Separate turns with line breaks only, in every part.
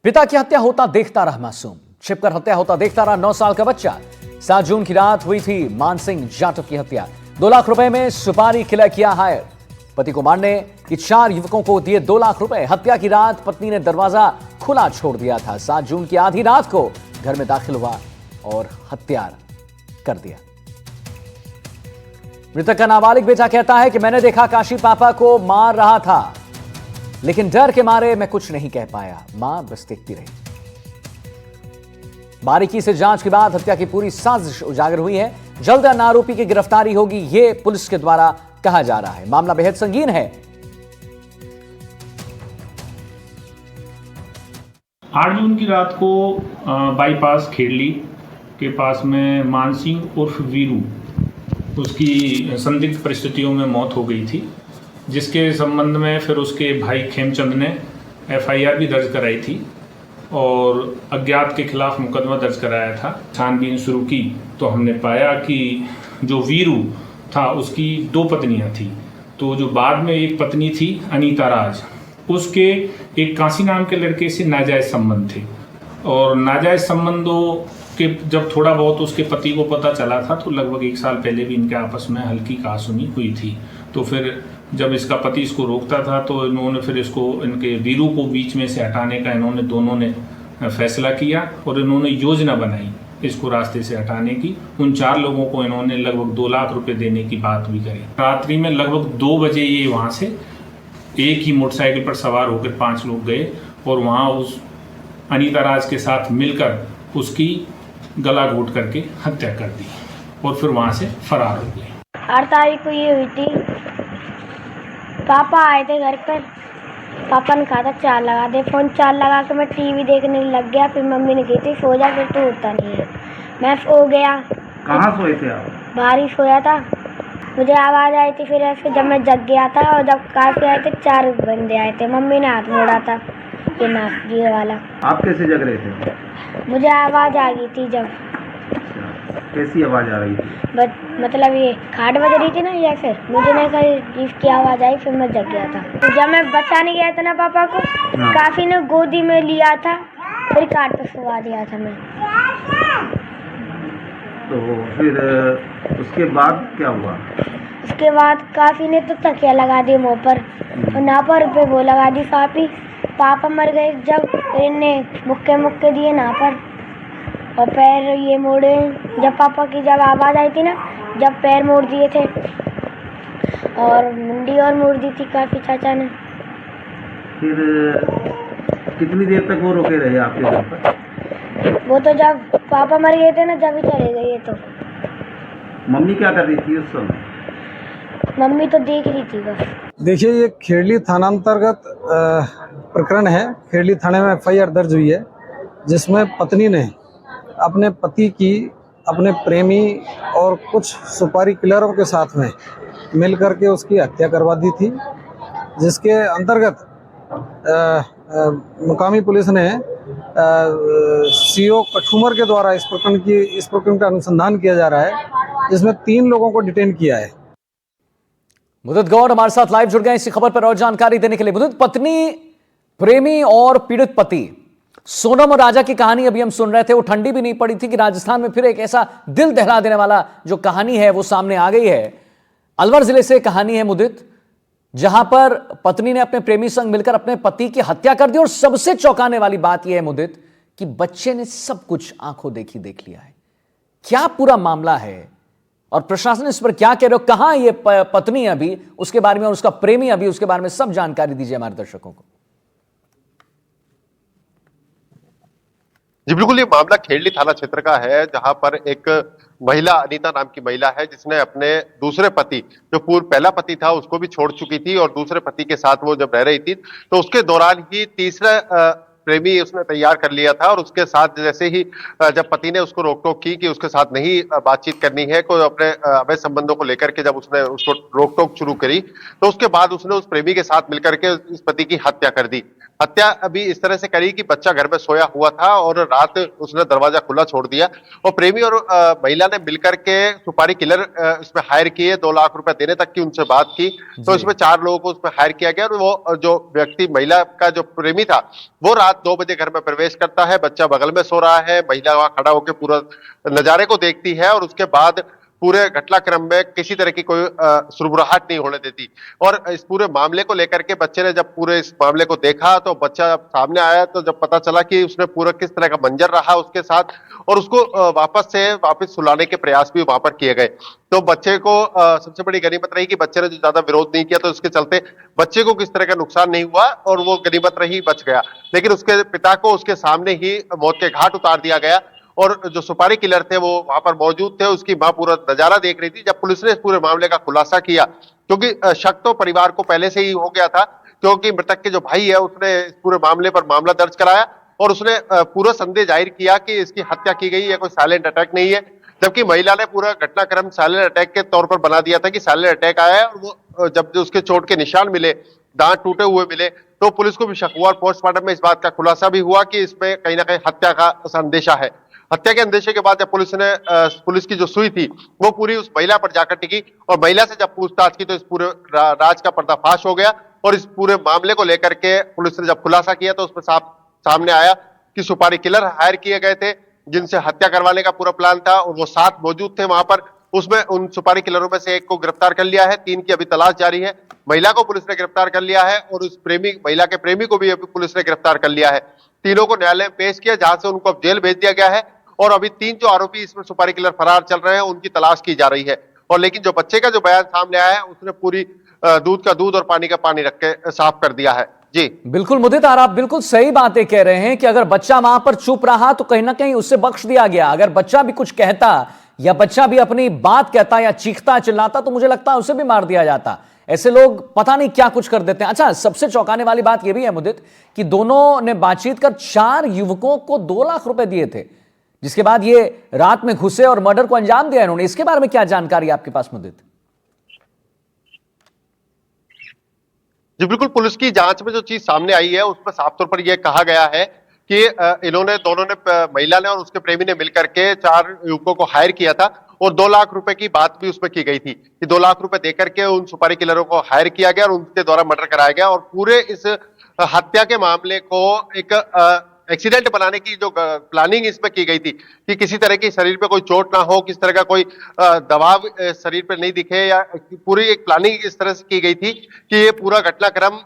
पिता की हत्या होता देखता रहा मासूम, छिपकर हत्या होता देखता रहा 9 साल का बच्चा। 7 जून की रात हुई थी मानसिंह जाटव की हत्या। 2 लाख रुपए में सुपारी खिला किया हायर। पति को मारने की 4 युवकों को दिए 2 लाख रुपए। हत्या की रात पत्नी ने दरवाजा खुला छोड़ दिया था। 7 जून की आधी रात को घर में दाखिल हुआ और हत्या कर दिया। मृतक का नाबालिग बेटा कहता है कि मैंने देखा काशी पापा को मार रहा था, लेकिन डर के मारे मैं कुछ नहीं कह पाया। मां बस देखती रही। बारीकी से जांच के बाद हत्या की पूरी साजिश उजागर हुई है। जल्द आरोपी की गिरफ्तारी होगी, ये पुलिस के द्वारा कहा जा रहा है। मामला बेहद संगीन है।
8 जून की रात को बाईपास खेड़ली के पास में मानसिंह उर्फ वीरू, उसकी संदिग्ध परिस्थितियों में मौत हो गई थी, जिसके संबंध में फिर उसके भाई खेमचंद ने FIR भी दर्ज कराई थी और अज्ञात के खिलाफ मुकदमा दर्ज कराया था। छानबीन शुरू की तो हमने पाया कि जो वीरू था उसकी 2 पत्नियां थी। तो जो बाद में एक पत्नी थी अनीता राज, उसके एक काशी नाम के लड़के से नाजायज संबंध थे और नाजायज संबंधों के जब थोड़ा बहुत उसके पति को पता चला था तो लगभग 1 साल पहले भी इनके आपस में हल्की कहासुनी हुई थी। तो फिर जब इसका पति इसको रोकता था तो इन्होंने फिर इसको इनके वीरू को बीच में से हटाने का दोनों ने फैसला किया और इन्होंने योजना बनाई इसको रास्ते से हटाने की। उन 4 लोगों को इन्होंने लगभग 2 लाख रुपए देने की बात भी करी। रात्रि में लगभग 2 बजे ये वहाँ से एक ही मोटरसाइकिल पर सवार होकर 5 लोग गए और वहाँ उस अनीता राज के साथ मिलकर उसकी गला घोट करके हत्या कर दी और फिर वहाँ से फरार हो गए।
8 तारीख को ये हुई थी। पापा आए थे घर पर। पापा ने कहा था चार्ज लगा दे फोन। चार्ज लगा के मैं टीवी देखने लग गया। फिर मम्मी ने कही थी सो जा, फिर तो होता नहीं है। मैं सो गया।
कहाँ सोए थे आप?
बाहर ही सोया था। मुझे आवाज़ आई थी। फिर ऐसे जब मैं जग गया था और जब काफी आए थे 4 बंदे आए थे। मम्मी ने हाथ मोड़ा था ये ना ये वाला।
आप कैसे जग रहे थे?
मुझे आवाज़ आ गई थी जब।
कैसी आवाज़ आ रही थी?
मतलब ये खाट बज रही थी ना, या फिर मुझे नहीं कहीं इसकी आवाज़ आई। फिर मैं जग गया था। तो जब मैं बचाने गया था ना पापा को, काफी ने गोदी में लिया था, फिर खाट पे सुला दिया था मैं।
तो फिर उसके बाद क्या हुआ?
उसके बाद काफी ने तो तकिया लगा दी मुँह पर और ना पर पे वो लगा दी फापी। पापा मर गए जब, इन्हें मुक्के दिए ना पर और पैर ये मोड़े। जब पापा की जब आवाज़ आई थी ना, जब पैर मोड़ दिए थे और मुंडी और मोड़ दी थी काफ़ी चाचा ने।
फिर कितनी देर तक वो रुके रहे आपके घर पर?
वो तो जब पापा मर गए थे ना, जब ही चले गए। ये तो
मम्मी क्या कर रही थी उस समय?
मम्मी तो देख रही थी बस।
देखिए, ये खेड़ली थानांतर्गत प्रकरण है। खेड़ली थाने में FIR दर्ज हुई है, जिसमें पत्नी ने अपने पति की अपने प्रेमी और कुछ सुपारी किलरों के साथ में मिल करके उसकी हत्या करवा दी थी, जिसके अंतर्गत मुकामी पुलिस ने CO कठुमर के द्वारा इस प्रकरण का अनुसंधान किया जा रहा है, जिसमें 3 लोगों को डिटेन किया है।
मुदित गौड़ हमारे साथ लाइव जुड़ गए इसी खबर पर और जानकारी देने के लिए। मुदित, पत्नी, प्रेमी और पीड़ित पति, सोनम और राजा की कहानी अभी हम सुन रहे थे। वो ठंडी भी नहीं पड़ी थी कि राजस्थान में फिर एक ऐसा दिल दहला देने वाला जो कहानी है वो सामने आ गई है। अलवर जिले से कहानी है मुदित, जहां पर पत्नी ने अपने प्रेमी संग मिलकर अपने पति की हत्या कर दी और सबसे चौंकाने वाली बात यह है मुदित कि बच्चे ने सब कुछ आंखों देखी देख लिया है। क्या पूरा मामला है और प्रशासन इस पर क्या कह रहे हो? कहां ये पत्नी अभी, उसके बारे में, और उसका प्रेमी अभी, उसके बारे में सब जानकारी दीजिए हमारे दर्शकों को।
जी बिल्कुल, ये मामला खेड़ली थाना क्षेत्र का है, जहां पर एक महिला, अनीता नाम की महिला है, जिसने अपने दूसरे पति, जो पहला पति था, उसको भी छोड़ चुकी थी और दूसरे पति के साथ वो जब रह रही थी तो उसके दौरान ही तीसरा प्रेमी उसने तैयार कर लिया था और उसके साथ जैसे ही जब पति ने उसको रोक टोक की कि उसके साथ नहीं बातचीत करनी है, कोई अपने अवैध संबंधों को लेकर के जब उसने उसको रोक टोक शुरू करी तो उसके बाद उसने उस प्रेमी के साथ मिलकर के इस पति की हत्या कर दी। हत्या अभी इस तरह से करी कि बच्चा घर में सोया हुआ था और रात उसने दरवाजा खुला छोड़ दिया और प्रेमी और महिला ने मिलकर के सुपारी किलर इसमें हायर किए, 2 लाख रुपए देने तक की उनसे बात की। तो इसमें 4 लोगों को उसमें हायर किया गया और वो जो व्यक्ति महिला का जो प्रेमी था वो रात 2 बजे घर में प्रवेश करता है, बच्चा बगल में सो रहा है, महिला वहां खड़ा होकर पूरा नजारे को देखती है और उसके बाद पूरे घटनाक्रम में किसी तरह की कोई सुरबुराहट नहीं होने देती। और इस पूरे मामले को लेकर के बच्चे ने जब पूरे इस मामले को देखा तो बच्चा सामने आया तो जब पता चला कि उसने पूरा किस तरह का मंजर रहा उसके साथ और उसको वापस सुलाने के प्रयास भी वहां पर किए गए। तो बच्चे को सबसे बड़ी गनीमत रही कि बच्चे ने जो ज्यादा विरोध नहीं किया तो उसके चलते बच्चे को किस तरह का नुकसान नहीं हुआ और वो गनीमत रही, बच गया। लेकिन उसके पिता को उसके सामने ही मौत के घाट उतार दिया गया और जो सुपारी किलर थे वो वहां पर मौजूद थे, उसकी मां पूरा नजारा देख रही थी। जब पुलिस ने इस पूरे मामले का खुलासा किया, क्योंकि शक तो परिवार को पहले से ही हो गया था, क्योंकि मृतक के जो भाई है उसने इस पूरे मामले पर मामला दर्ज कराया और उसने पूरा संदेह जाहिर किया कि इसकी हत्या की गई है, कोई साइलेंट अटैक नहीं है। जबकि महिला ने पूरा घटनाक्रम साइलेंट अटैक के तौर पर बना दिया था कि साइलेंट अटैक आया है और वो जब उसके चोट के निशान मिले, दांत टूटे हुए मिले, तो पुलिस को भी शक हुआ और पोस्टमार्टम में इस बात का खुलासा भी हुआ कि इसमें कहीं ना कहीं हत्या का अंदेशा है। हत्या के अंदेशे के बाद जब पुलिस की जो सुई थी वो पूरी उस महिला पर जाकर टिकी और महिला से जब पूछताछ की तो इस पूरे राज का पर्दाफाश हो गया और इस पूरे मामले को लेकर के पुलिस ने जब खुलासा किया तो उसमें सामने आया कि सुपारी किलर हायर किए गए थे जिनसे हत्या करवाने का पूरा प्लान था और वो 7 मौजूद थे वहां पर। उसमें उन सुपारी किलरों में से 1 को गिरफ्तार कर लिया है, 3 की अभी तलाश जारी है। महिला को पुलिस ने गिरफ्तार कर लिया है और उस महिला के प्रेमी को भी अभी पुलिस ने गिरफ्तार कर लिया है। तीनों को न्यायालय में पेश किया जहां से उनको अब जेल भेज दिया गया है और अभी 3 जो आरोपी इसमें सुपारी किलर फरार चल रहे हैं उनकी तलाश की जा रही है। और लेकिन जो बच्चे का जो बयान सामने आया है उसने पूरी दूध का दूध और पानी का पानी रख के साफ कर दिया है। जी
बिल्कुल मुदित, आप बिल्कुल सही बातें कह रहे हैं कि अगर बच्चा वहां पर चुप रहा तो कहीं ना कहीं उससे बख्श दिया गया। अगर बच्चा भी कुछ कहता या बच्चा भी अपनी बात कहता या चीखता चिल्लाता तो मुझे लगता है उसे भी मार दिया जाता। ऐसे लोग पता नहीं क्या कुछ कर देते हैं। अच्छा, सबसे चौंकाने वाली बात यह भी है मुदित कि दोनों ने बातचीत कर 4 युवकों को 2 लाख रुपए दिए थे, जिसके बाद ये रात में घुसे और मर्डर को अंजाम दिया इन्होंने। इसके बारे में क्या जानकारी आपके पास मुदित?
जी बिल्कुल, पुलिस की जांच में जो चीज सामने आई है उसमें साफ तौर पर यह कहा गया है कि दोनों ने महिला ने और उसके प्रेमी ने मिलकर के 4 युवकों को हायर किया था और 2 लाख रुपए की बात भी उसमें की गई थी कि 2 लाख रुपए देकर के उन सुपारी किलरों को हायर किया गया और उनके द्वारा मर्डर कराया गया। और पूरे इस हत्या के मामले को एक एक्सीडेंट बनाने की जो प्लानिंग इसमें की गई थी कि किसी तरह की शरीर पे कोई चोट ना हो, किस तरह का कोई दबाव शरीर पे नहीं दिखे, या पूरी एक प्लानिंग इस तरह से की गई थी कि ये पूरा घटनाक्रम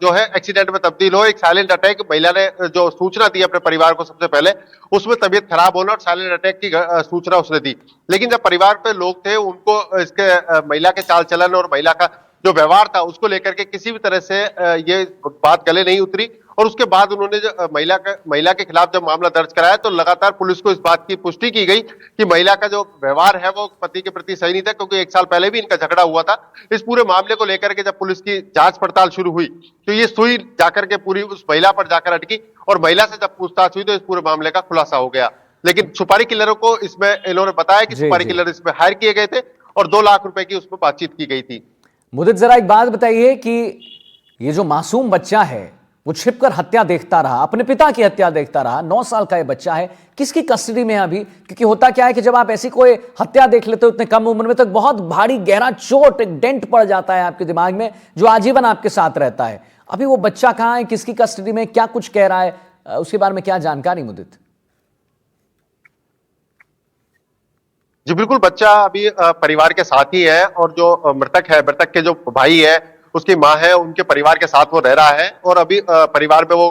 जो है एक्सीडेंट में तब्दील हो। एक साइलेंट अटैक, महिला ने जो सूचना दी अपने परिवार को सबसे पहले, उसमें तबीयत खराब होना और साइलेंट अटैक की सूचना उसने दी। लेकिन जब परिवार पे लोग थे उनको इसके महिला के चाल चलन और महिला का जो व्यवहार था उसको लेकर के किसी भी तरह से ये बात गले नहीं उतरी और उसके बाद उन्होंने जो महिला के खिलाफ जब मामला दर्ज कराया तो लगातार पुलिस को इस बात की पुष्टि की गई कि महिला का जो व्यवहार है वो पति के प्रति सही नहीं था, क्योंकि 1 साल पहले भी इनका झगड़ा हुआ था। इस पूरे मामले को लेकर के जब पुलिस की जांच पड़ताल शुरू हुई तो ये सुई जाकर के पूरी उस महिला पर जाकर अटकी और महिला से जब पूछताछ हुई तो इस पूरे मामले का खुलासा हो गया। लेकिन सुपारी किलरों को इसमें इन्होंने बताया कि सुपारी किलर इसमें हायर किए गए थे और 2 लाख रुपए की उसमें बातचीत की गई थी।
मुदित, जरा एक बात बताइए कि ये जो मासूम बच्चा है वो छिपकर हत्या देखता रहा, अपने पिता की हत्या देखता रहा, 9 साल का ये बच्चा है, किसकी कस्टडी में है अभी? क्योंकि होता क्या है कि जब आप ऐसी कोई हत्या देख लेते हो इतने कम उम्र में तो बहुत भारी गहरा चोट, एक डेंट पड़ जाता है आपके दिमाग में जो आजीवन आपके साथ रहता है। अभी वो बच्चा कहाँ है, किसकी कस्टडी में, क्या कुछ कह रहा है, उसके बारे में क्या जानकारी मुदित?
जी बिल्कुल, बच्चा अभी परिवार के साथ ही है और जो मृतक के जो भाई है उसकी माँ है, उनके परिवार के साथ वो रह रहा है और अभी परिवार में वो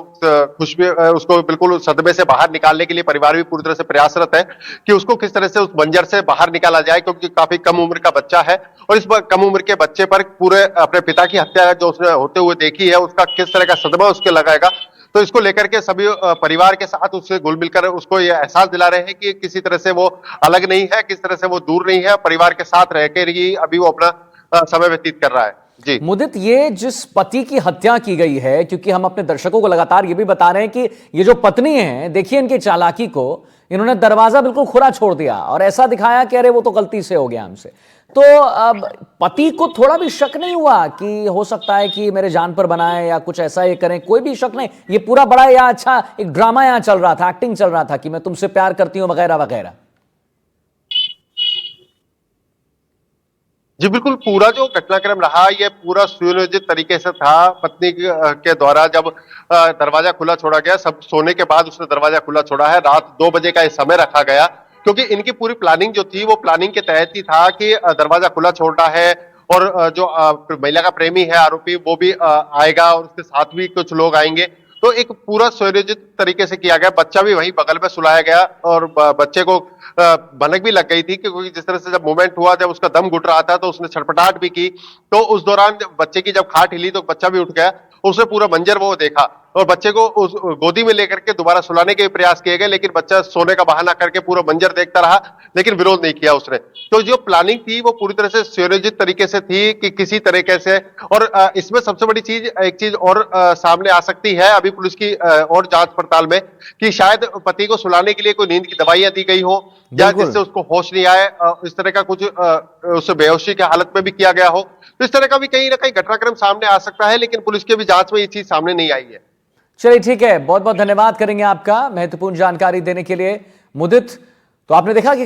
उसको बिल्कुल सदमे से बाहर निकालने के लिए परिवार भी पूरी तरह से प्रयासरत है कि उसको किस तरह से उस बंजर से बाहर निकाला जाए, क्योंकि काफी कम उम्र का बच्चा है और इस कम उम्र के बच्चे पर पूरे अपने पिता की हत्या जो उसने होते हुए देखी है उसका किस तरह का सदमा उसके लगाएगा। तो इसको लेकर के सभी परिवार के साथ उससे घुल मिलकर उसको ये एहसास दिला रहे हैं कि किसी तरह से वो अलग नहीं है, किस तरह से वो दूर नहीं है, परिवार के साथ रहकर ही अभी वो अपना समय व्यतीत कर रहा है। जी
मुदित, ये जिस पति की हत्या की गई है, क्योंकि हम अपने दर्शकों को लगातार ये भी बता रहे हैं कि ये जो पत्नी है, देखिए इनकी चालाकी को, इन्होंने दरवाजा बिल्कुल खुला छोड़ दिया और ऐसा दिखाया कि अरे वो तो गलती से हो गया हमसे। तो अब पति को थोड़ा भी शक नहीं हुआ कि हो सकता है कि मेरे जान पर बनाए या कुछ ऐसा ये करें? कोई भी शक नहीं, ये पूरा बड़ा या अच्छा एक ड्रामा यहाँ चल रहा था, एक्टिंग चल रहा था कि मैं तुमसे प्यार करती हूँ वगैरह वगैरह?
जी बिल्कुल, पूरा जो घटनाक्रम रहा ये पूरा सुनियोजित तरीके से था। पत्नी के द्वारा जब दरवाजा खुला छोड़ा गया, सब सोने के बाद उसने दरवाजा खुला छोड़ा है। रात 2 बजे का ये समय रखा गया क्योंकि इनकी पूरी प्लानिंग जो थी वो प्लानिंग के तहत ही था कि दरवाजा खुला छोड़ना है और जो महिला का प्रेमी है आरोपी वो भी आएगा और उसके साथ भी कुछ लोग आएंगे। तो एक पूरा सुनियोजित तरीके से किया गया। बच्चा भी वहीं बगल में सुलाया गया और बच्चे को भनक भी लग गई थी क्योंकि जिस तरह से जब मूवमेंट हुआ, जब उसका दम घुट रहा था तो उसने छटपटाहट भी की। तो उस दौरान बच्चे की जब खाट हिली तो बच्चा भी उठ गया। उसने पूरा मंजर वो देखा और बच्चे को उस गोदी में लेकर के दोबारा सुलाने के प्रयास किए गए, लेकिन बच्चा सोने का बहाना करके पूरा मंजर देखता रहा, लेकिन विरोध नहीं किया उसने। तो जो प्लानिंग थी वो पूरी तरह से सुनियोजित तरीके से थी कि किसी तरीके से। और इसमें सबसे बड़ी चीज, एक चीज और सामने आ सकती है अभी पुलिस की और जांच पड़ताल में, कि शायद पति को सुलाने के लिए कोई नींद की दवाइयां दी गई हो या जिससे उसको होश नहीं आए, इस तरह का कुछ उसे बेहोशी की हालत में भी किया गया हो। तो इस तरह का भी कहीं ना कहीं घटनाक्रम सामने आ सकता है, लेकिन पुलिस की भी जांच में ये चीज सामने नहीं आई है।
चलिए ठीक है, बहुत बहुत धन्यवाद करेंगे आपका महत्वपूर्ण जानकारी देने के लिए मुदित। तो आपने देखा कि